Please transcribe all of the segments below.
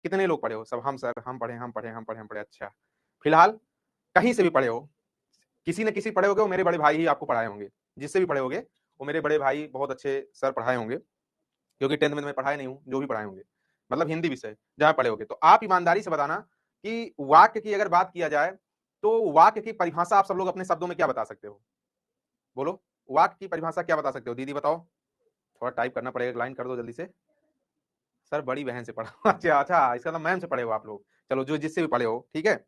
कितने लोग पढ़े हो? सब हम सर, हम पढ़े, हम पढ़े, हम पढ़े, हम पढ़े। अच्छा, फिलहाल कहीं से भी पढ़े हो, किसी न किसी पढ़े होगे, वो मेरे बड़े भाई ही आपको पढ़ाए होंगे। जिससे भी पढ़े होगे, वो मेरे बड़े भाई बहुत अच्छे सर पढ़ाए होंगे, क्योंकि 10th में तो मैं पढ़ाया नहीं हूँ, जो भी पढ़ाए होंगे। मतलब हिंदी विषय, जहाँ पढ़े होगे। तो आप ईमानदारी से बताना कि वाक्य की अगर बात किया जाए, तो वाक्य की परिभाषा आप सब लोग अपने शब्दों में क्या बता सकते हो? बोलो, वाक्य की परिभाषा क्या बता सकते हो? दीदी बताओ। थोड़ा टाइप करना पड़ेगा, लाइन कर दो जल्दी से। सर बड़ी बहन से पढ़ा अच्छा, अच्छा, इसका मतलब मैम से पढ़े हो आप लोग। चलो, जो जिससे भी पढ़े हो, ठीक है?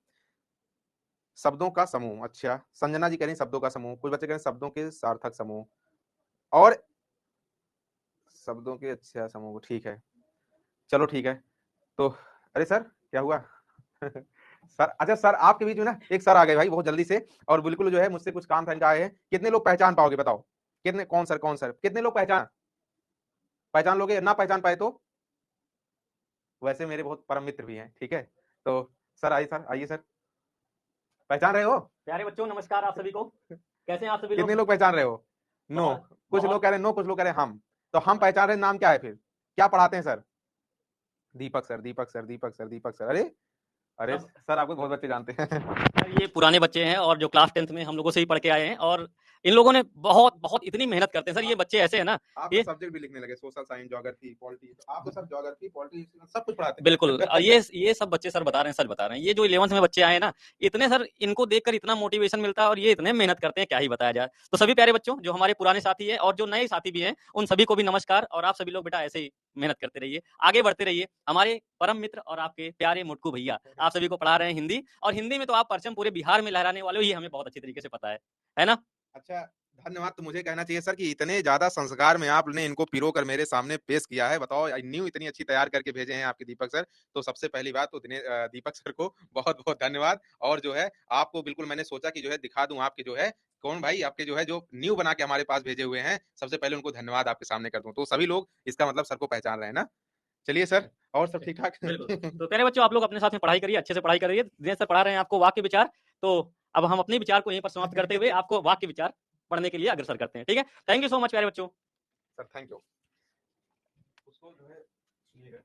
शब्दों का समूह, अच्छा। संजना जी कह रही हैं शब्दों का समूह, कुछ बच्चे कह रहे हैं शब्दों के सार्थक समूह, और शब्दों के अच्छा समूह, ठीक है। चलो ठीक है। तो अरे सर, क्या हुआ? सर, अच्छा सर, आपके बीच में ना एक सर आ गए भाई बहुत जल्दी से, और बिल्कुल जो है मुझसे कुछ काम था इनका आए हैं। कितने लोग पहचान पाओगे बताओ? कितने? कौन सर, कौन सर? कितने लोग पहचान पहचान लोगे? ना पहचान पाए तो वैसे मेरे बहुत परम मित्र भी हैं, ठीक है? तो सर आइए, सर आइए सर। पहचान रहे हो? प्यारे बच्चों, नमस्कार आप सभी को। कैसे हैं आप सभी कितने लोग? लोग पहचान रहे हो? नो। बहुत कुछ लोग बहुत कह रहे हैं नो, कुछ लोग कह रहे हैं हम। तो हम पहचान रहे हैं, नाम क्या है फिर? क्या पढ़ाते हैं सर? दीपक सर, दीपक सर, दीपक सर, दीपक सर। अरे अरे सब सर, आपको बहुत बच्चे जानते हैं। सर, ये पुराने बच्चे हैं और जो क्लास 10th में हम लोगों से ही पढ़ के आए हैं, और इन लोगों ने बहुत बहुत इतनी मेहनत करते हैं सर। ये बच्चे ऐसे हैं ना, आप तो ये सब्जेक्ट भी लिखने लगे, सोशल साइंस, ज्योग्राफी, पॉलिटी। तो आप तो सब ज्योग्राफी, पॉलिटी सब कुछ पढ़ाते बिल्कुल। और हैं। ये सब बच्चे सर बता रहे हैं, सच बता रहे हैं। ये जो 11th में बच्चे आए हैं ना, इतने सर, इनको देखकर इतना मोटिवेशन मिलता है और ये इतने मेहनत करते हैं, क्या ही बताया जाए। तो सभी प्यारे बच्चों, जो हमारे पुराने साथी हैं और जो नए साथी भी हैं, उन सभी को भी नमस्कार। और आप सभी लोग बेटा ऐसे ही मेहनत करते रहिए, आगे बढ़ते रहिए। हमारे परम मित्र और आपके प्यारे मुटकू भैया आप सभी को पढ़ा रहे हैं हिंदी, और हिंदी में तो आप परचम पूरे बिहार में लहराने वाले हो, ये हमें बहुत अच्छी तरीके से पता है ना? अच्छा, धन्यवाद तो मुझे कहना चाहिए सर कि इतने ज़्यादा संस्कार में आपने इनको पिरो कर मेरे सामने पेश किया है। बताओ, न्यू इतनी अच्छी तैयार करके भेजे हैं आपके दीपक सर। तो सबसे पहली बात तो दीपक सर को बहुत-बहुत धन्यवाद। और जो है आपको बिल्कुल मैंने सोचा कि जो है दिखा दूँ आपके जो है कौन भाई आपके जो है जो न्यू बना के हमारे पास भेजे हुए हैं, सबसे पहले उनको धन्यवाद आपके सामने कर दूँ। तो सभी लोग इसका मतलब सर को पहचान रहे हैं ना? चलिए सर, और सब ठीक-ठाक? बिल्कुल। तो प्यारे बच्चों, आप लोग अपने साथ में पढ़ाई करिए, अच्छे से पढ़ाई करिए। दिनेश सर पढ़ा रहे हैं आपको वाक्य विचार। तो अब हम अपने विचार को यहीं पर समाप्त करते हुए आपको वाक्य विचार पढ़ने के लिए अग्रसर करते हैं। ठीक है? थैंक यू सो मच प्यारे बच्चों। Sir thank you. उसको जो है सुनिएगा।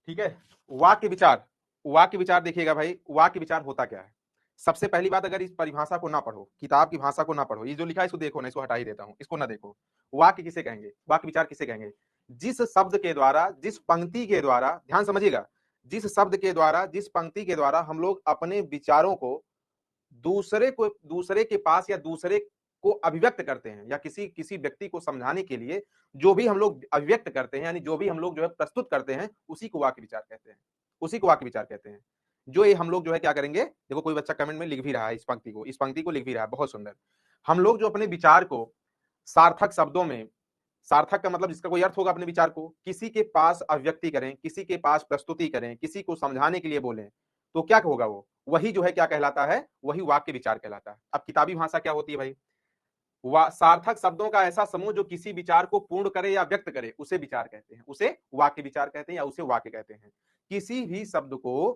ठीक है? वाक्य विचार, वाक्य विचार देखिएगा भाई, वाक्य विचार होता क्या है? सबसे पहली बात, अगर इस परिभाषा को ना पढ़ो, किताब की भाषा को ना पढ़ो, ये जो लिखा है इसको देखो ना, इसको हटा ही देता हूँ, इसको ना देखो। वाक्य किसे कहेंगे? वाक्य विचार किसे कहेंगे? जिस शब्द के द्वारा, जिस पंक्ति के द्वारा, ध्यान समझिएगा, जिस शब्द के द्वारा, जिस पंक्ति के द्वारा हम लोग अपने विचारों को दूसरे के पास या दूसरे को अभिव्यक्त करते हैं, या किसी किसी व्यक्ति को समझाने के लिए जो भी हम लोग अभिव्यक्त करते हैं, यानी जो भी हम लोग जो है प्रस्तुत करते हैं, उसी को वाक्य विचार कहते हैं। उसी को वाक्य विचार कहते हैं। जो ये हम लोग जो है क्या करेंगे, देखो कोई बच्चा कमेंट में लिख भी रहा है इस पंक्ति को लिख भी रहा है, बहुत सुंदर। हम लोग जो अपने विचार को सार्थक शब्दों में, सार्थक का मतलब जिसका कोई अर्थ होगा, अपने विचार को किसी के पास अभिव्यक्ति करें, किसी के पास प्रस्तुति करें, किसी को समझाने के लिए बोलें, तो क्या होगा? वो वही जो है क्या कहलाता है? वही वाक्य विचार कहलाता है। अब किताबी भाषा क्या होती है भाई? सार्थक शब्दों का ऐसा समूह जो किसी विचार को पूर्ण करे या व्यक्त करे, उसे विचार कहते हैं, उसे वाक्य विचार कहते हैं, या उसे वाक्य कहते हैं। किसी भी शब्द को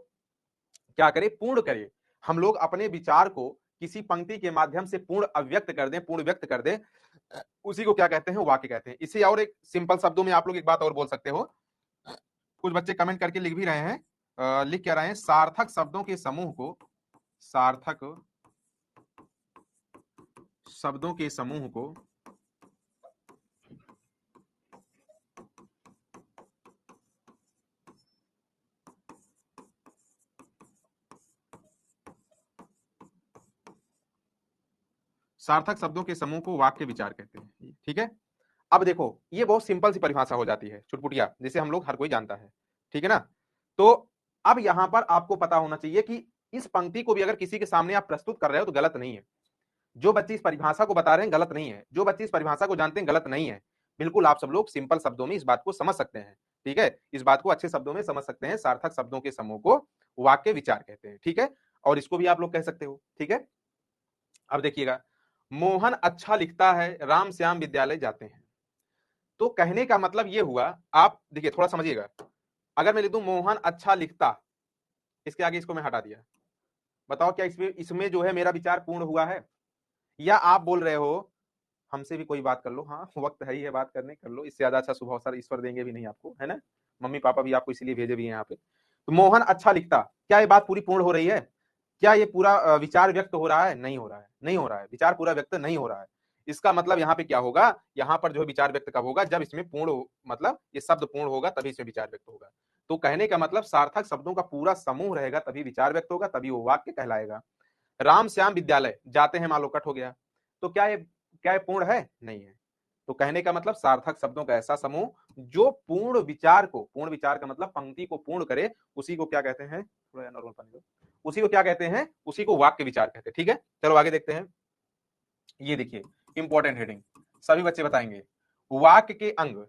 क्या करे? पूर्ण करे। हम लोग अपने विचार को किसी पंक्ति के माध्यम से पूर्ण अभिव्यक्त कर दें, पूर्ण व्यक्त कर दें, उसी को क्या कहते हैं? वाक्य कहते हैं। इसे और एक सिंपल शब्दों में आप लोग एक बात और बोल सकते हो, कुछ बच्चे कमेंट करके लिख भी रहे हैं, लिख क्या रहे हैं? सार्थक शब्दों के समूह को, सार्थक शब्दों के समूह को सार्थक शब्दों के समूह को वाक्य विचार कहते हैं। ठीक है? अब देखो, ये बहुत सिंपल सी परिभाषा हो जाती है, चुटपुटिया, जिसे हम लोग हर कोई जानता है। ठीक है ना? तो अब यहां पर आपको पता होना चाहिए कि इस पंक्ति को भी अगर किसी के सामने आप प्रस्तुत कर रहे हो तो गलत नहीं है। जो बच्चे इस परिभाषा को बता रहे हैं गलत नहीं है, जो बच्चे इस परिभाषा को जानते हैं गलत नहीं है। बिल्कुल आप सब लोग सिंपल शब्दों में इस बात को समझ सकते हैं। ठीक है? इस बात को अच्छे शब्दों में समझ सकते हैं। सार्थक शब्दों के समूह को वाक्य विचार कहते हैं। ठीक है? और इसको भी आप लोग कह सकते हो। ठीक है? अब देखिएगा, मोहन अच्छा लिखता है, राम श्याम विद्यालय जाते हैं। तो कहने का मतलब ये हुआ, आप देखिए थोड़ा समझिएगा, अगर मैं लिख दूं मोहन अच्छा लिखता, इसके आगे इसको मैं हटा दिया, बताओ क्या इसमें इसमें जो है मेरा विचार पूर्ण हुआ है? या आप बोल रहे हो हमसे भी कोई बात कर लो, हाँ वक्त है ही है बात करने, कर लो, इससे ज्यादा अच्छा शुभ अवसर ईश्वर देंगे भी नहीं आपको, है ना? मम्मी पापा भी आपको इसीलिए भेजे भी हैं यहाँ पे। तो मोहन अच्छा लिखता, क्या ये बात पूरी पूर्ण हो रही है? क्या ये पूरा विचार व्यक्त हो रहा है? नहीं हो रहा है, नहीं हो रहा है, विचार पूरा व्यक्त नहीं हो रहा है। इसका मतलब यहाँ पे क्या होगा, यहाँ पर जो है विचार व्यक्त कब होगा, जब इसमें मतलब ये शब्द पूर्ण होगा तभी इसमें विचार व्यक्त होगा। तो कहने का मतलब सार्थक शब्दों का पूरा समूह रहेगा तभी विचार व्यक्त होगा, तभी वो वाक्य कहलाएगा। राम श्याम विद्यालय जाते हैं, मान लो कट हो गया, तो क्या ये पूर्ण है? नहीं है। तो कहने का मतलब सार्थक शब्दों का ऐसा समूह जो पूर्ण विचार का मतलब पंक्ति को पूर्ण करे, उसी को क्या कहते हैं, थोड़ा नॉर्मल पानी दो, उसी को क्या कहते हैं, उसी को वाक्य विचार कहते हैं। ठीक है, चलो आगे देखते हैं। ये देखिए इंपॉर्टेंट हेडिंग, सभी बच्चे बताएंगे, वाक्य के अंग।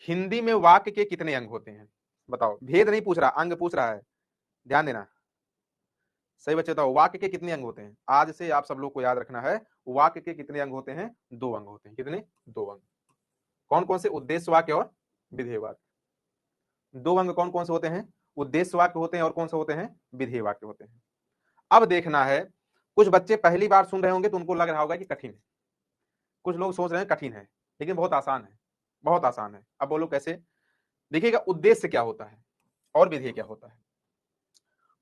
हिंदी में वाक्य के कितने अंग होते हैं? बताओ, भेद नहीं पूछ रहा, अंग पूछ रहा है, ध्यान देना। सही बच्चे बताओ, वाक्य के कितने अंग होते हैं? आज से आप सब लोग को याद रखना है, वाक्य के कितने अंग होते हैं? 2 अंग होते हैं। कितने? 2 अंग। कौन कौन से? उद्देश्य वाक्य और विधेय वाक्य। 2 अंग कौन कौन से होते हैं? उद्देश्य वाक्य होते हैं और कौन से होते हैं? विधेय वाक्य होते हैं। अब देखना है, कुछ बच्चे पहली बार सुन रहे होंगे तो उनको लग रहा होगा कि कठिन है, कुछ लोग सोच रहे हैं कठिन है, लेकिन बहुत आसान है, बहुत आसान है। अब बोलो कैसे? देखिएगा, उद्देश्य क्या होता है और विधेय क्या होता है।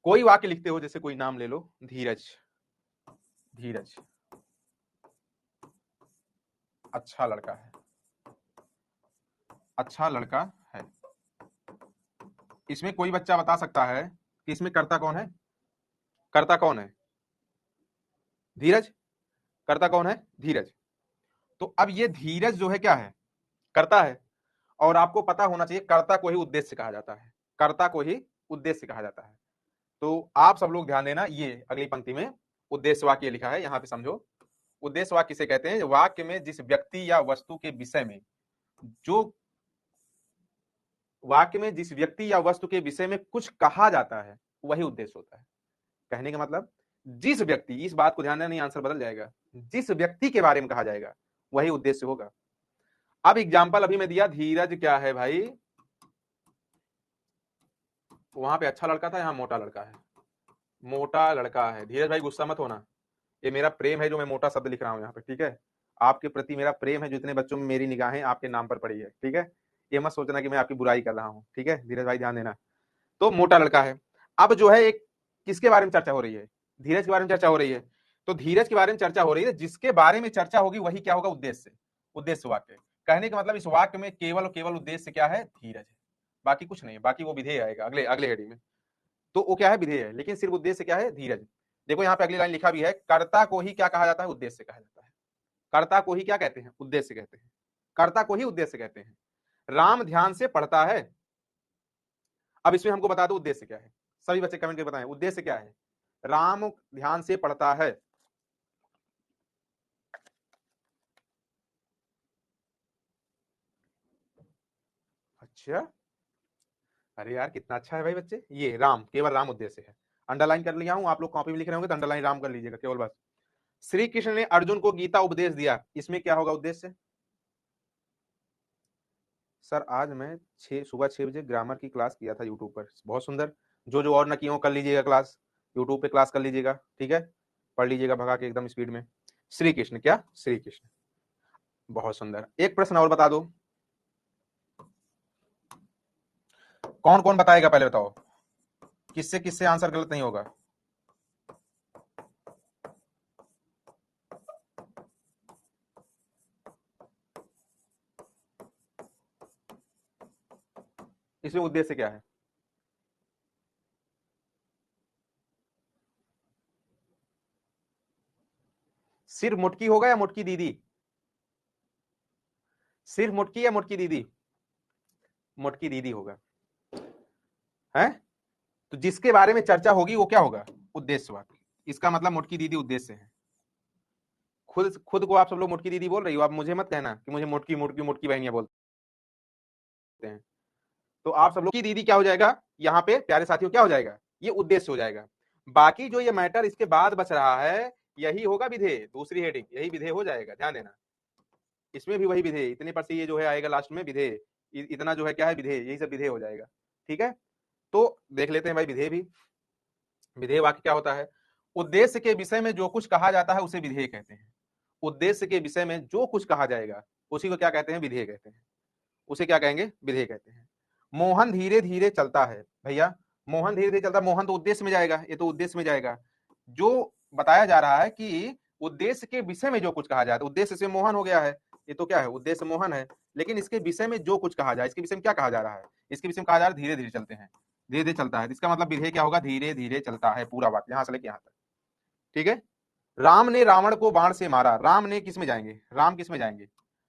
कोई वाक्य लिखते हो, जैसे कोई नाम ले लो, धीरज, धीरज अच्छा लड़का है, अच्छा लड़का है। इसमें कोई बच्चा बता सकता है कि इसमें कर्ता कौन है? कर्ता कौन है? धीरज। कर्ता कौन है? धीरज। तो अब ये धीरज जो है क्या है? कर्ता है। और आपको पता होना चाहिए कर्ता को ही उद्देश्य कहा जाता है, कर्ता को ही उद्देश्य कहा जाता है। तो आप सब लोग ध्यान देना, ये अगली पंक्ति में उद्देश्य वाक्य लिखा है, यहां पे समझो। उद्देश्य वाक्य किसे कहते हैं? वाक्य में जिस व्यक्ति या वस्तु के विषय में जो वाक्य में जिस व्यक्ति या वस्तु के विषय में कुछ कहा जाता है वही उद्देश्य होता है। कहने का मतलब जिस व्यक्ति, इस बात को ध्यान देना, नहीं आंसर बदल जाएगा, जिस व्यक्ति के बारे में कहा जाएगा वही उद्देश्य होगा। अब एग्जाम्पल अभी मैं दिया, धीरज क्या है भाई? वहां पे अच्छा लड़का था, यहाँ मोटा लड़का है, मोटा लड़का है। धीरज भाई गुस्सा मत होना, ये मेरा प्रेम है जो मैं मोटा शब्द लिख रहा हूँ यहाँ पे, ठीक है? आपके प्रति मेरा प्रेम है, जितने बच्चों में मेरी निगाहें आपके नाम पर पड़ी है, ठीक है? ये मत सोचना कि मैं आपकी बुराई कर रहा हूँ, ठीक है? धीरज भाई ध्यान देना। तो मोटा लड़का है। अब जो है एक किसके बारे में चर्चा हो रही है? धीरज के बारे में चर्चा हो रही है। तो धीरज के बारे में चर्चा हो रही है, जिसके बारे में चर्चा होगी वही क्या होगा? उद्देश्य, उद्देश्य वाक्य। कहने का मतलब इस वाक्य में केवल और केवल उद्देश्य क्या है? धीरज है, बाकी कुछ नहीं है, बाकी वो विधेय आएगा अगले अगले हेडिंग में। तो वो क्या है? विधेय है, लेकिन सिर्फ उद्देश्य क्या है? धीरज। देखो यहाँ पे अगली लाइन लिखा भी है, कर्ता को ही क्या कहा जाता है? उद्देश्य कहा जाता है। कर्ता को ही क्या कहते हैं? उद्देश्य कहते हैं। कर्ता को ही उद्देश्य कहते हैं। राम ध्यान से पढ़ता है। अब इसमें हमको बता दो उद्देश्य क्या है, सभी बच्चे कमेंट करके बताएं उद्देश्य क्या है। राम ध्यान से पढ़ता है। अच्छा, अरे यार कितना अच्छा है भाई बच्चे, ये राम, केवल राम उद्देश्य है। अंडरलाइन कर लिया हूं, आप लोग कॉपी में लिख रहे होंगे तो अंडरलाइन राम कर लीजिएगा केवल बस। श्री कृष्ण ने अर्जुन को गीता उपदेश दिया, इसमें क्या होगा उद्देश्य? सर आज मैं सुबह 6 बजे ग्रामर की क्लास किया था यूट्यूब पर, बहुत सुंदर। जो जो और न किए कर लीजिएगा क्लास, यूट्यूब पे क्लास कर लीजिएगा, ठीक है? पढ़ लीजिएगा भगा के एकदम स्पीड में। श्री कृष्ण, क्या? श्री कृष्ण, बहुत सुंदर। एक प्रश्न और बता दो, कौन कौन बताएगा पहले बताओ, किससे किससे आंसर गलत नहीं होगा? इसमें उद्देश्य क्या है? सिर्फ मुटकी होगा या मुटकी दीदी? सिर्फ मुटकी या मुटकी दीदी? मुटकी दीदी होगा, है? तो जिसके बारे में चर्चा होगी वो क्या होगा? उद्देश्य वाक्य। इसका मतलब मुटकी दीदी उद्देश्य है। खुद खुद को आप सब लोग मुटकी दीदी बोल रही हो, आप मुझे मत कहना कि मुझे मुटकी मुटकी मुटकी बहनियां बोलते हैं। तो आप सब लोग की दीदी क्या हो जाएगा यहाँ पे प्यारे साथियों? क्या हो जाएगा? ये उद्देश्य हो जाएगा। बाकी जो ये मैटर इसके बाद बच रहा है यही होगा विधेय, दूसरी हेडिंग यही विधेय हो जाएगा, ध्यान देना। इसमें भी वही विधेय, इतने पर से ये जो है आएगा लास्ट में विधेय, इतना जो है क्या है? विधेय, यही सब विधेय हो जाएगा, ठीक है? तो देख लेते हैं भाई विधेय भी। विधेय वाक्य क्या होता है? उद्देश्य के विषय में जो कुछ कहा जाता है उसे विधेय कहते हैं। उद्देश्य के विषय में जो कुछ कहा जाएगा उसी को क्या कहते हैं? विधेय कहते हैं। उसे क्या कहेंगे? विधेय कहते हैं। मोहन धीरे धीरे चलता है। भैया मोहन धीरे धीरे चलता है, मोहन तो उद्देश्य में जाएगा, ये तो उद्देश्य में जाएगा। जो बताया जा रहा है कि उद्देश्य के विषय में जो कुछ कहा जाए, तो उद्देश्य से मोहन हो गया है, ये तो क्या है, उद्देश्य मोहन है। लेकिन इसके विषय में जो कुछ कहा जाए, इसके विषय में क्या कहा जा रहा है, इसके विषय में कहा जा रहा है धीरे धीरे चलते हैं, धीरे धीरे चलता है। इसका मतलब विधेय क्या होगा, धीरे धीरे चलता है, पूरा वाक्य यहां से लेके यहां तक। ठीक है। राम ने रावण को बाण से मारा, राम ने किस में जाएंगे, राम किस में जाएंगे,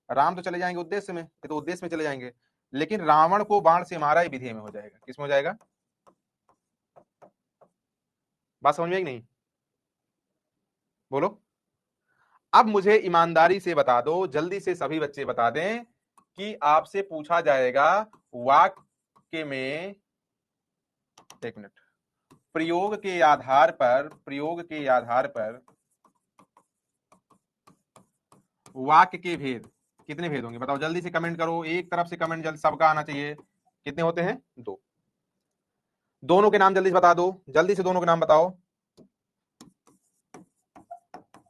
राम तो चले जाएंगे उद्देश्य में, ये तो उद्देश्य में चले जाएंगे। लेकिन रावण को बाण से मारा, ये विधेय में हो जाएगा, किस में हो जाएगा, बात समझ में आई नहीं, बोलो। अब मुझे ईमानदारी से बता दो, जल्दी से सभी बच्चे बता दें कि आपसे पूछा जाएगा वाक्य में, एक मिनट, प्रयोग के आधार पर वाक्य के भेद कितने भेद होंगे, बताओ जल्दी से कमेंट करो, एक तरफ से कमेंट जल्दी सबका आना चाहिए। कितने होते हैं, दो। दोनों के नाम जल्दी से बता दो, जल्दी से दोनों के नाम बताओ।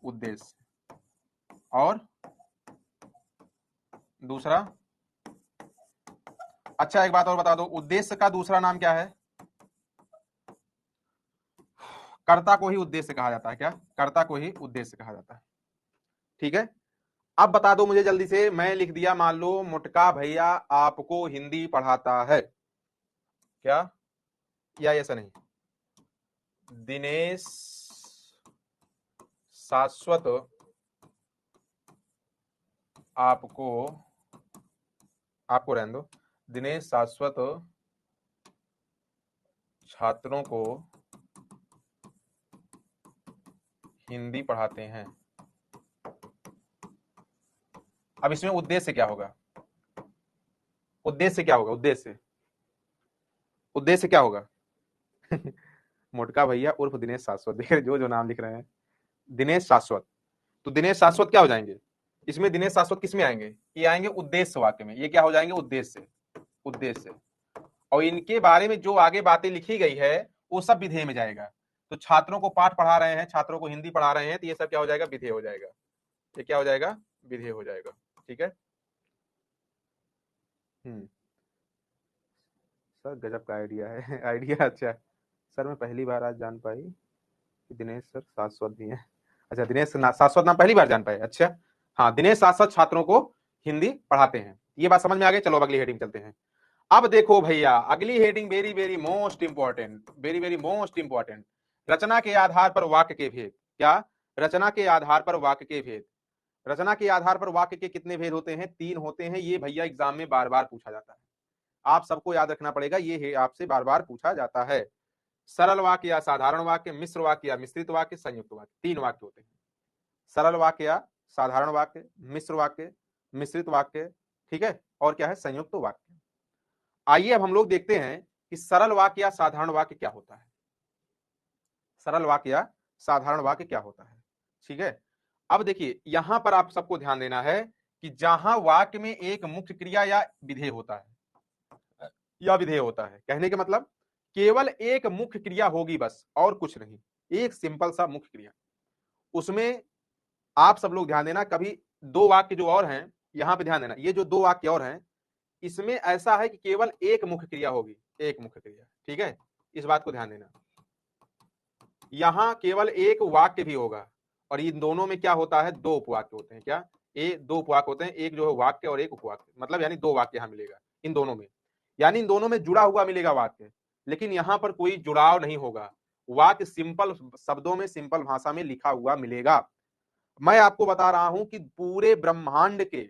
उद्देश्य और दूसरा, अच्छा एक बात और बता दो, उद्देश्य का दूसरा नाम क्या है, कर्ता को ही उद्देश्य कहा जाता है, क्या, कर्ता को ही उद्देश्य कहा जाता है। ठीक है। अब बता दो मुझे जल्दी से, मैं लिख दिया, मान लो मोटका भैया आपको हिंदी पढ़ाता है, क्या, या ऐसा नहीं, दिनेश शाश्वत आपको रहने दो, दिनेश शाश्वत छात्रों को हिंदी पढ़ाते हैं। अब इसमें उद्देश्य क्या होगा, उद्देश्य क्या होगा, उद्देश्य क्या होगा मोटका भैया उर्फ दिनेश शाश्वत, देख रहे जो नाम लिख रहे हैं, दिनेश शाश्वत, तो दिनेश शाश्वत क्या हो जाएंगे, इसमें दिनेश शाश्वत किस में आएंगे, ये आएंगे उद्देश्य वाक्य में, ये क्या हो जाएंगे, उद्देश्य। और इनके बारे में जो आगे बातें लिखी गई है वो सब विधेय में जाएगा। तो छात्रों को पाठ पढ़ा रहे हैं, छात्रों को हिंदी पढ़ा रहे हैं, तो ये सब क्या हो जाएगा, विधेय हो जाएगा, ये क्या हो जाएगा, विधेय हो जाएगा। ठीक है। सर गजब का आइडिया है आइडिया, अच्छा सर मैं पहली बार आज जान पाई कि दिनेश सर शाश्वत भी हैं। अच्छा दिनेश शाश्वत नाम पहली बार जान पाए, अच्छा हाँ, दिनेश शाश्वत छात्रों को हिंदी पढ़ाते हैं, ये बात समझ में आ गई। चलो अगली हेडिंग चलते हैं। अब देखो भैया अगली heading very very most important, रचना के आधार पर वाक्य के भेद। क्या, रचना के आधार पर वाक्य के भेद। रचना के आधार पर वाक्य के कितने भेद होते हैं, 3 होते हैं। ये भैया एग्जाम में बार बार पूछा जाता है, आप सबको याद रखना पड़ेगा, ये आपसे बार बार पूछा जाता है। सरल वाक्य या साधारण वाक्य, मिश्र वाक्य या मिश्रित वाक्य, संयुक्त वाक्य, 3 वाक्य होते हैं। सरल वाक्य या साधारण वाक्य, मिश्र वाक्य, मिश्रित वाक्य, ठीक है, और क्या है, संयुक्त वाक्य। आइए अब हम लोग देखते हैं कि सरल वाक्य या साधारण वाक्य क्या होता है, सरल वाक्य या साधारण वाक्य क्या होता है। ठीक है। अब देखिए यहां पर आप सबको ध्यान देना है कि जहां वाक्य में एक मुख्य क्रिया या विधेय होता है, कहने के मतलब केवल एक मुख्य क्रिया होगी बस, और कुछ नहीं, एक सिंपल सा मुख्य क्रिया। उसमें आप सब लोग ध्यान देना, कभी 2 वाक्य जो और हैं, यहां पे ध्यान देना, ये जो 2 वाक्य और हैं इसमें ऐसा है कि केवल एक मुख्य क्रिया होगी, एक मुख्य क्रिया। ठीक है, इस बात को ध्यान देना। यहां केवल एक वाक्य भी होगा, और इन दोनों में क्या होता है, 2 उपवाक्य होते हैं। क्या, 2 उपवाक्य होते हैं, एक जो है वाक्य और एक उपवाक्य, मतलब यानी 2 वाक्य यहां मिलेगा इन दोनों में, यानी इन दोनों में जुड़ा हुआ मिलेगा वाक्य, लेकिन यहां पर कोई जुड़ाव नहीं होगा, वाक्य सिंपल शब्दों में, सिंपल भाषा में लिखा हुआ मिलेगा। मैं आपको बता रहा हूं कि पूरे ब्रह्मांड के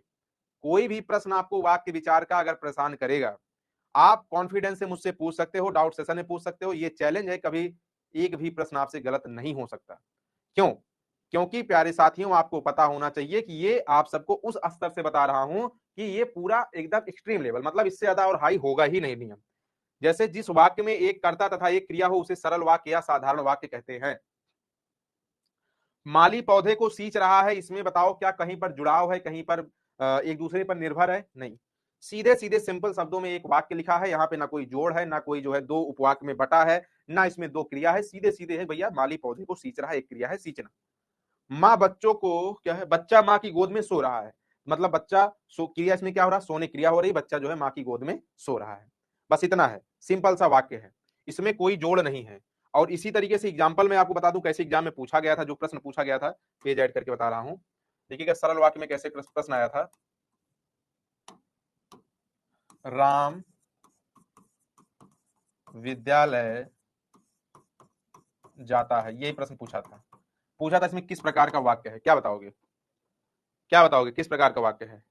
कोई भी प्रश्न आपको वाक्य विचार का अगर परेशान करेगा, आप कॉन्फिडेंस से मुझसे पूछ सकते हो, डाउट सेशन में पूछ सकते हो, ये चैलेंज है, कभी एक भी प्रश्न आपसे गलत नहीं हो सकता। क्यों, क्योंकि प्यारे साथियों आपको पता होना चाहिए कि ये आप सबको उस स्तर से बता रहा हूं कि ये पूरा एकदम एक्सट्रीम लेवल, मतलब इससे ज्यादा और हाई होगा ही नहीं नियम। जैसे जिस वाक्य में एक कर्ता तथा एक क्रिया हो उसे सरल वाक्य या साधारण वाक्य कहते हैं। माली पौधे को सींच रहा है, इसमें बताओ क्या कहीं पर जुड़ाव है, कहीं पर एक दूसरे पर निर्भर है, नहीं, सीधे सीधे सिंपल शब्दों में एक वाक्य लिखा है, यहाँ पे ना कोई जोड़ है, ना कोई जो है 2 उपवाक्य में बटा है, ना इसमें 2 क्रिया है, सीधे सीधे है भैया, माली पौधे को सींच रहा है, एक क्रिया है सींचना। माँ बच्चों को क्या है, बच्चा माँ की गोद में सो रहा है, मतलब बच्चा क्रिया इसमें क्या हो रहा है, सोने क्रिया हो रही, बच्चा जो है माँ की गोद में सो रहा है। बस इतना है, सिंपल सा वाक्य है, इसमें कोई जोड़ नहीं है। और इसी तरीके से एग्जाम्पल में आपको बता दूं कैसे एग्जाम में पूछा गया था, जो प्रश्न पूछा गया था, पेज ऐड करके बता रहा हूं। देखिएगा सरल वाक्य में कैसे प्रश्न आया था। राम विद्यालय जाता है, यही प्रश्न पूछा था। पूछा था इसमें किस प्रकार का वाक्य है, क्या बताओगे, क्या बताओगे किस प्रकार का वाक्य है?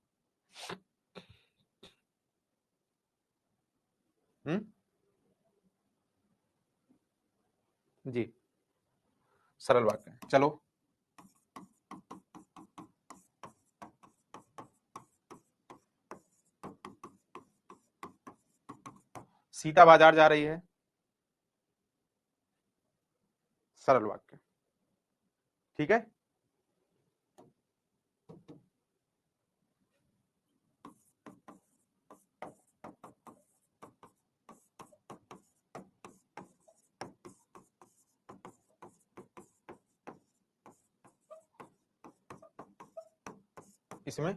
जी, सरल वाक्य है। चलो सीता बाजार जा रही है, सरल वाक्य, ठीक है। इसमें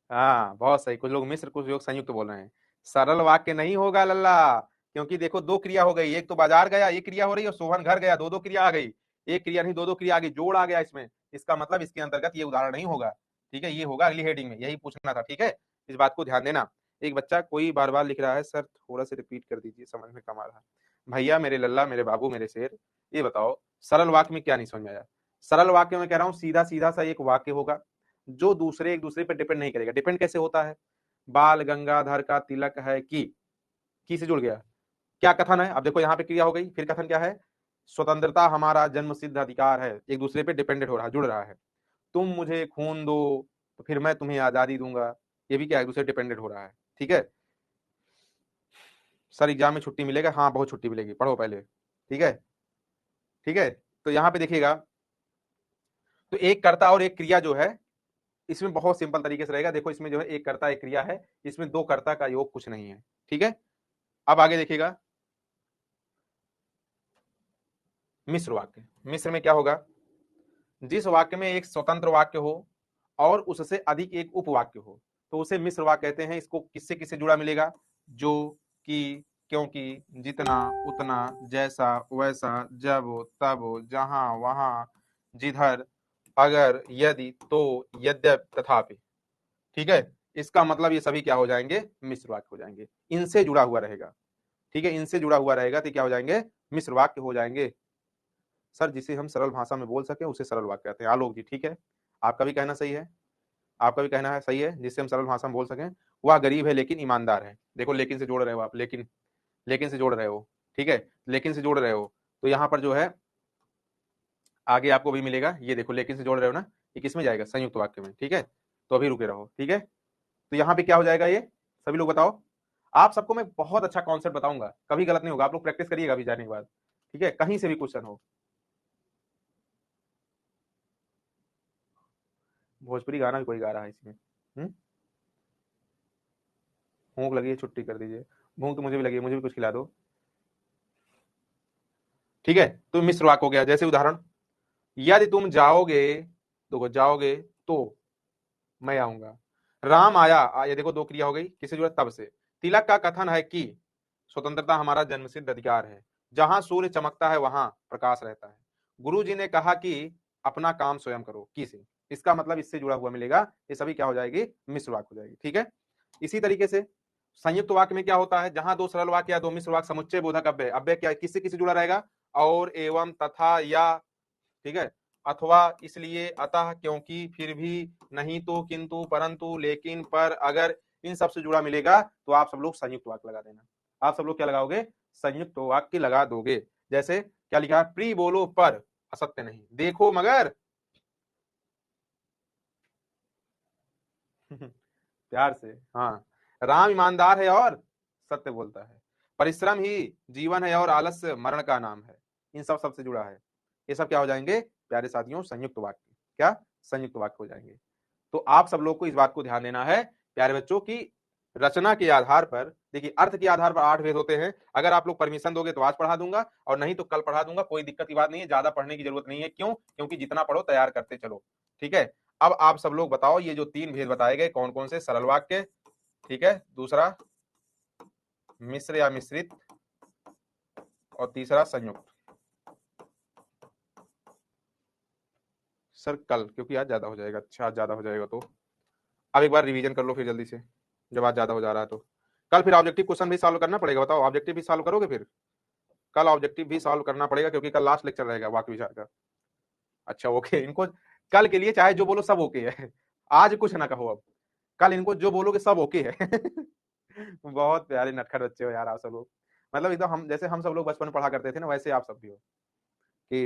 हाँ बहुत सही, कुछ लोग मिश्र कुछ लोग संयुक्त बोल रहे हैं। सरल वाक्य नहीं होगा लल्ला, क्योंकि देखो दो क्रिया हो गई, एक तो बाजार गया एक क्रिया हो रही है, और शोभन घर गया दो दो क्रिया आ गई, एक क्रिया नहीं दो दो क्रिया आ गई, जोड़ आ गया इसमें। इसका मतलब इसके अंतर्गत ये उदाहरण नहीं होगा, ठीक है, ये होगा अगली हेडिंग में, यही पूछना था, ठीक है, इस बात को ध्यान देना। एक बच्चा कोई बार बार लिख रहा है, सर थोड़ा सा रिपीट कर दीजिए, समझ में कम आ रहा है। भैया मेरे लल्ला मेरे बाबू मेरे शेर, ये बताओ सरल वाक्य में क्या नहीं समझ में आया? सरल वाक्य में कह रहा हूं सीधा सीधा सा एक वाक्य होगा, जो दूसरे एक दूसरे पर डिपेंड नहीं करेगा। डिपेंड कैसे होता है? बाल गंगाधर का तिलक है की से जुड़ गया, क्या कथन है? अब देखो यहाँ पे क्रिया हो गई, फिर कथन क्या है? स्वतंत्रता हमारा जन्म सिद्ध अधिकार है, एक दूसरे पे डिपेंडेंट हो रहा है, जुड़ रहा है। तुम मुझे खून दो तो फिर मैं तुम्हें आजादी दूंगा, ये भी क्या एक दूसरे डिपेंडेंट हो रहा है, ठीक है। सर एग्जाम में छुट्टी मिलेगा? हाँ बहुत छुट्टी मिलेगी, पढ़ो पहले, ठीक है, ठीक है। तो यहाँ पे देखिएगा, तो एक कर्ता और एक क्रिया जो है, इसमें बहुत सिंपल तरीके से रहेगा। देखो इसमें जो है एक कर्ता एक क्रिया है, इसमें दो कर्ता का योग कुछ नहीं है, ठीक है। अब आगे देखिएगा मिश्र वाक्य। मिश्र में क्या होगा? जिस वाक्य में एक स्वतंत्र वाक्य हो और उससे अधिक एक उपवाक्य हो, तो उसे मिश्र वाक्य कहते हैं। इसको किससे किससे जुड़ा मिलेगा? जो, कि, क्योंकि, जितना, उतना, जैसा, वैसा, जब, तब, जहां, वहां, जिधर, अगर, यदि, तो, यद्यप, तथापि, ठीक है। इसका मतलब ये सभी क्या हो जाएंगे? मिश्र वाक्य हो जाएंगे, इनसे जुड़ा हुआ रहेगा, ठीक है, इनसे जुड़ा हुआ रहेगा तो क्या हो जाएंगे? मिश्र वाक्य हो जाएंगे। सर जिसे हम सरल भाषा में बोल सके उसे सरल वाक्य कहते हैं। आलोक जी ठीक है, आपका भी कहना सही है, आपका भी कहना है सही है, जिससे हम सरल भाषा में बोल सकें। वह गरीब है लेकिन ईमानदार है। देखो लेकिन से जोड़ रहे हो आप, लेकिन से जोड़ रहे हो, ठीक है, लेकिन से जोड़ रहे हो, तो यहाँ पर जो है आगे आपको भी मिलेगा। ये देखो लेकिन से जोड़ रहे हो ना, ये किसमें जाएगा? संयुक्त वाक्य में, ठीक है। तो अभी रुके रहो, ठीक है। तो यहाँ पे क्या हो जाएगा? ये सभी लोग बताओ। आप सबको मैं बहुत अच्छा कॉन्सेप्ट बताऊंगा, कभी गलत नहीं होगा, आप लोग प्रैक्टिस करिएगा अभी जाने के बाद, ठीक है, कहीं से भी क्वेश्चन हो। भोजपुरी गाना भी कोई गा रहा है इसमें, भूख लगी है छुट्टी कर दीजिए। भूख तो मुझे भी लगी है, मुझे भी कुछ खिला दो, ठीक है। तो मिश्र वाक्य हो गया। जैसे उदाहरण, यदि तुम जाओगे, देखो जाओगे तो मैं आऊंगा। राम आया, ये देखो दो क्रिया हो गई, किससे जुड़ा? तब से। तिलक का कथन है कि स्वतंत्रता हमारा जन्मसिद्ध अधिकार है, जहां सूर्य चमकता है वहां प्रकाश रहता है। गुरु जी ने कहा कि अपना काम स्वयं करो, की से, इसका मतलब इससे जुड़ा हुआ मिलेगा। ये सभी क्या हो जाएगी? मिश्र वाक्य हो जाएगी, ठीक है। इसी तरीके से संयुक्त वाक्य में क्या होता है? जहां दो सरल वाक्य या दो मिश्र वाक्य समुच्चय बोधक अव्यय, अव्यय क्या किससे किससे जुड़ा रहेगा? और, एवं, तथा, या, ठीक है, अथवा, इसलिए, अतः, क्योंकि, फिर भी, नहीं तो, किंतु, परंतु, लेकिन, पर, अगर, इन सब से जुड़ा मिलेगा तो आप सब लोग संयुक्त वाक्य लगा देना। आप सब लोग क्या लगाओगे? संयुक्त वाक्य लगा दोगे। जैसे क्या लिखा है? प्रिय बोलो पर असत्य नहीं, देखो मगर प्यार से, हाँ, राम ईमानदार है और सत्य बोलता है, परिश्रम ही जीवन है और आलस्य मरण का नाम है। इन सब सबसे जुड़ा है। ये सब क्या हो जाएंगे प्यारे साथियों? संयुक्त वाक्य। क्या? संयुक्त वाक्य हो जाएंगे। तो आप सब लोग को इस बात को ध्यान देना है प्यारे बच्चों की रचना के आधार पर, देखिए अर्थ के आधार पर 8 भेद होते हैं। अगर आप लोग परमिशन दोगे तो आज पढ़ा दूंगा और नहीं तो कल पढ़ा दूंगा, कोई दिक्कत की बात नहीं है, ज्यादा पढ़ने की जरूरत नहीं है। क्यों? क्योंकि जितना पढ़ो तैयार करते चलो। ठीक है, अब आप सब लोग बताओ ये जो 3 भेद बताए गए कौन कौन से? सरल वाक्य, ठीक है, दूसरा मिश्र या मिश्रित, और तीसरा संयुक्त। सर कल, क्योंकि आज ज्यादा हो जाएगा। अच्छा आज ज्यादा हो जाएगा तो अब एक बार रिवीजन कर लो फिर जल्दी से, जब आज ज्यादा हो जा रहा है तो। कल फिर ऑब्जेक्टिव क्वेश्चन भी सॉल्व करना पड़ेगा। बताओ ऑब्जेक्टिव भी सॉल्व करोगे? फिर कल ऑब्जेक्टिव भी सॉल्व करना पड़ेगा क्योंकि कल लास्ट लेक्चर रहेगा वाक्य विचार का। अच्छा ओके, इनको कल के लिए चाहे जो बोलो सब ओके है। आज कुछ ना कहो, अब कल इनको जो बोलोगे सब ओके है। बहुत प्यारे नटखट बच्चे हो यार आप सब लोग। मतलब एकदम हम जैसे हम सब लोग बचपन में पढ़ा करते थे ना, वैसे आप सब भी हो। कि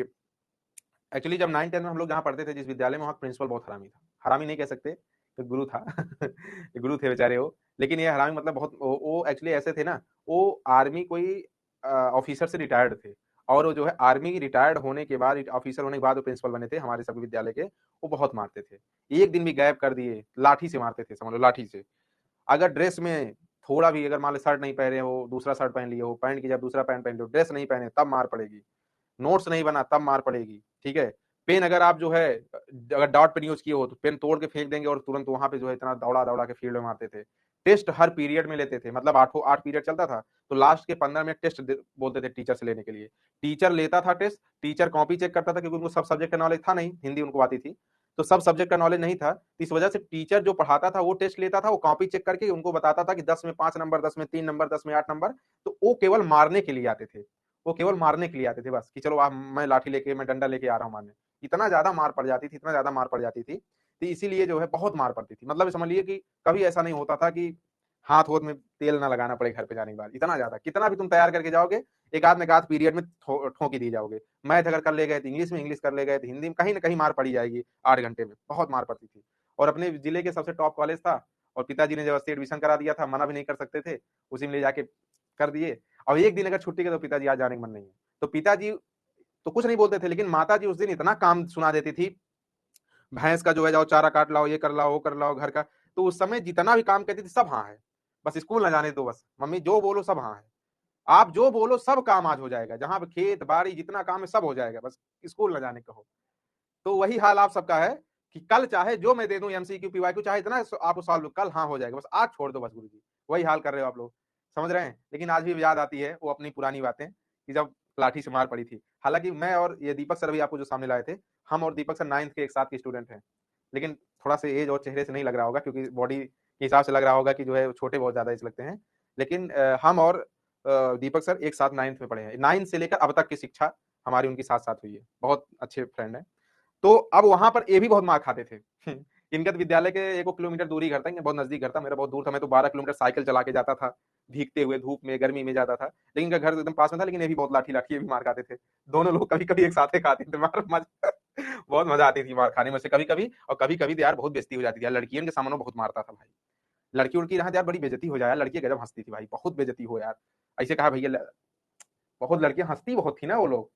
एक्चुअली जब 9th 10th में हम लोग जहाँ पढ़ते थे जिस विद्यालय में, वहाँ प्रिंसिपल बहुत हरामी था। हरामी नहीं कह सकते, एक गुरु था। गुरु थे बेचारे वो। लेकिन ये हरामी मतलब बहुत, वो एक्चुअली ऐसे थे ना, वो आर्मी कोई ऑफिसर से रिटायर्ड थे। और वो जो है आर्मी रिटायर्ड होने के बाद, ऑफिसर होने के बाद वो प्रिंसिपल बने थे हमारे सभी विद्यालय के। वो बहुत मारते थे, एक दिन भी गायब कर दिए लाठी से मारते थे, समझ लो लाठी से। अगर ड्रेस में थोड़ा भी, अगर मान लो शर्ट नहीं पहने हो दूसरा शर्ट पहन लिए हो, पैंट की जब दूसरा पैंट पहन लो, ड्रेस नहीं पहने तब मार पड़ेगी, नोट्स नहीं बना तब मार पड़ेगी। ठीक है, पेन अगर आप जो है अगर डॉट पेन यूज किए हो तो पेन तोड़ के फेंक देंगे, और तुरंत वहां पे जो है इतना दौड़ा दौड़ा के फील्ड में मारते थे। टेस्ट हर पीरियड में लेते थे, मतलब 8 पीरियड चलता था तो लास्ट के 15 मिनट टेस्ट बोलते थे टीचर से लेने के लिए। टीचर लेता था टेस्ट, टीचर कॉपी चेक करता था क्योंकि उनको सब सब्जेक्ट का नॉलेज था नहीं, हिंदी उनको आती थी तो सब सब्जेक्ट का नॉलेज नहीं था। इस वजह से टीचर जो पढ़ाता था वो टेस्ट लेता था, वो कॉपी चेक करके उनको बताता था कि 10 में 5 नंबर, 10 में 3 नंबर, 10 में 8 नंबर। तो वो केवल मारने के लिए आते थे, वो केवल मारने के लिए आते थे बस, कि चलो आप, मैं लाठी लेके, मैं डंडा लेके आ रहा हूँ मारने। इतना ज्यादा मार पड़ जाती थी, इतना ज्यादा मार पड़ जाती थी, तो इसीलिए जो है बहुत मार पड़ती थी। मतलब समझ लिए कि कभी ऐसा नहीं होता था कि हाथ होथ में तेल ना लगाना पड़े घर पे जाने के बाद। इतना ज्यादा कितना भी तुम तैयार करके जाओगे, एक आध में एक आध पीरियड में ठोकी दी जाओगे। मैथ अगर कर ले गए तो इंग्लिश में, इंग्लिश कर ले गए तो हिंदी में, कहीं ना कहीं मार पड़ी जाएगी 8 घंटे में। बहुत मार पड़ती थी। और अपने जिले के सबसे टॉप कॉलेज था, और पिताजी ने जब एडमिशन करा दिया था, मना भी नहीं कर सकते थे, उसी में ले जाके कर दिए। अब एक दिन अगर छुट्टी के तो पिताजी आज जाने का मन नहीं है, तो पिताजी तो कुछ नहीं बोलते थे, लेकिन माता जी उस दिन इतना काम सुना देती थी, भैंस का जो है जाओ चारा काट लाओ, ये कर लाओ, वो कर लाओ घर का। तो उस समय जितना भी काम कहती थी सब हाँ है, बस स्कूल ना जाने दो, बस मम्मी जो बोलो सब हाँ है, आप जो बोलो सब काम आज हो जाएगा, जहां पे खेत बाड़ी जितना काम है सब हो जाएगा, बस स्कूल ना जाने कहो। तो वही हाल आप सबका है कि कल चाहे जो मैं दे दूं एमसीक्यू पीवाईक्यू, चाहे इतना आप सॉल्व कल हाँ हो जाएगा, बस आज छोड़ दो बस गुरुजी। वही हाल कर रहे हो आप लोग, समझ रहे हैं। लेकिन आज भी याद आती है वो अपनी पुरानी बातें कि जब लाठी से मार पड़ी थी। हालांकि मैं और ये दीपक सर भी आपको जो सामने लाए थे, हम और दीपक सर 9th के एक साथ के स्टूडेंट हैं। लेकिन थोड़ा सा एज और चेहरे से नहीं लग रहा होगा, क्योंकि बॉडी के हिसाब से लग रहा होगा कि जो है छोटे बहुत ज्यादा एज लगते हैं। लेकिन हम और दीपक सर एक साथ 9th में पढ़े हैं, 9th से लेकर अब तक की शिक्षा हमारी उनकी साथ साथ हुई है, बहुत अच्छे फ्रेंड है। तो अब वहां पर ये भी बहुत मार खाते थे। इनका तो विद्यालय के 1 किलोमीटर दूरी घर था, इनका बहुत नजदीक घर था, मेरा बहुत दूर था। मैं तो 12 किलोमीटर साइकिल चला के जाता था, भीगते हुए धूप में गर्मी में जाता था। लेकिन इनका घर एकदम पास में था, लेकिन ये भी बहुत लाठी लाठी ये भी मार खाते थे। दोनों लोग कभी कभी एक साथ ही खाते थे मार, बहुत मजा आती थी मार खाने में से कभी कभी। और कभी कभी तो यार बहुत बेइज्जती हो जाती थी यार, लड़कियों के सामने बहुत मारता था भाई। लड़की उड़की रहा यार बड़ी बेइज्जती हो जाए, लड़की गजब हंसती थी भाई, बहुत बेइज्जती हो यार। ऐसे कहा भैया, बहुत लड़कियां हंसती बहुत थी ना वो लोग।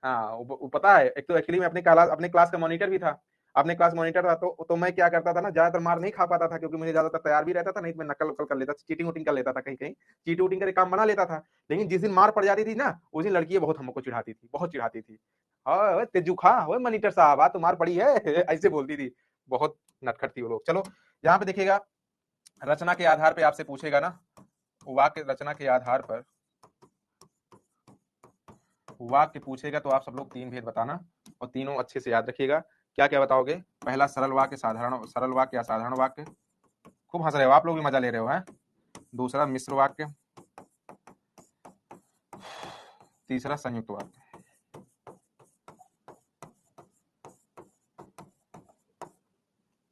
हाँ वो पता है, एक तो एक्चुअली मैं अपने क्लास का मॉनिटर भी था। अपने क्लास मॉनिटर था तो मैं क्या करता था ना, ज्यादातर मार नहीं खा पाता था क्योंकि मुझे ज्यादातर तैयार भी रहता था, नहीं तो मैं नकल वकल कर लेता था, चीटिंग वोटिंग कर लेता था, कहीं कहीं चीटिंग वोटिंग करके काम बना लेता था। लेकिन जिस दिन मार पड़ जाती थी ना, उस दिन लड़कियां बहुत हमको चिढ़ाती थी, बहुत चिढ़ाती थी। हाँ तेजू खा हो मॉनिटर साहब, आज तो मार पड़ी है। ऐसे बोलती थी, बहुत नटखट थी वो लोग। चलो यहाँ पे देखिएगा, रचना के आधार पे आपसे पूछेगा ना, वाक्य रचना के आधार पर वाक्य पूछेगा तो आप सब लोग 3 भेद बताना, और तीनों अच्छे से याद रखिएगा। क्या क्या बताओगे? पहला सरल वाक्य, सरल वाक्य या साधारण वाक्य। खूब हंस रहे हो आप लोग, भी मजा ले रहे हो हैं। दूसरा मिश्र वाक्य, तीसरा संयुक्त वाक्य।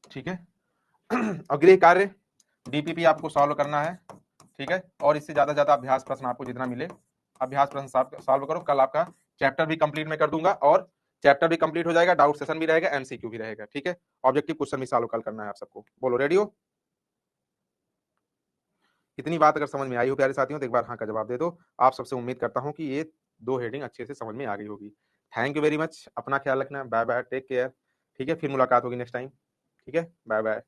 ठीक है। और गृह कार्य डीपीपी आपको सॉल्व करना है, ठीक है। और इससे ज्यादा अभ्यास प्रश्न आपको जितना मिले अभ्यास प्रश्न सॉल्व करो। कल आपका चैप्टर भी कंप्लीट मैं कर दूंगा, और चैप्टर भी कंप्लीट हो जाएगा, डाउट सेशन भी रहेगा, एमसीक्यू भी रहेगा, ठीक है। ऑब्जेक्टिव क्वेश्चन भी सॉल्व कल करना है आप सबको। बोलो रेडी हो? इतनी बात अगर समझ में आई हो प्यारे साथियों तो एक बार हाँ का जवाब दे दो। आप सबसे उम्मीद करता हूं कि ये 2 हेडिंग अच्छे से समझ में आ गई होगी। थैंक यू वेरी मच, अपना ख्याल रखना, बाय बाय, टेक केयर। ठीक है, फिर मुलाकात होगी नेक्स्ट टाइम। ठीक है, बाय बाय।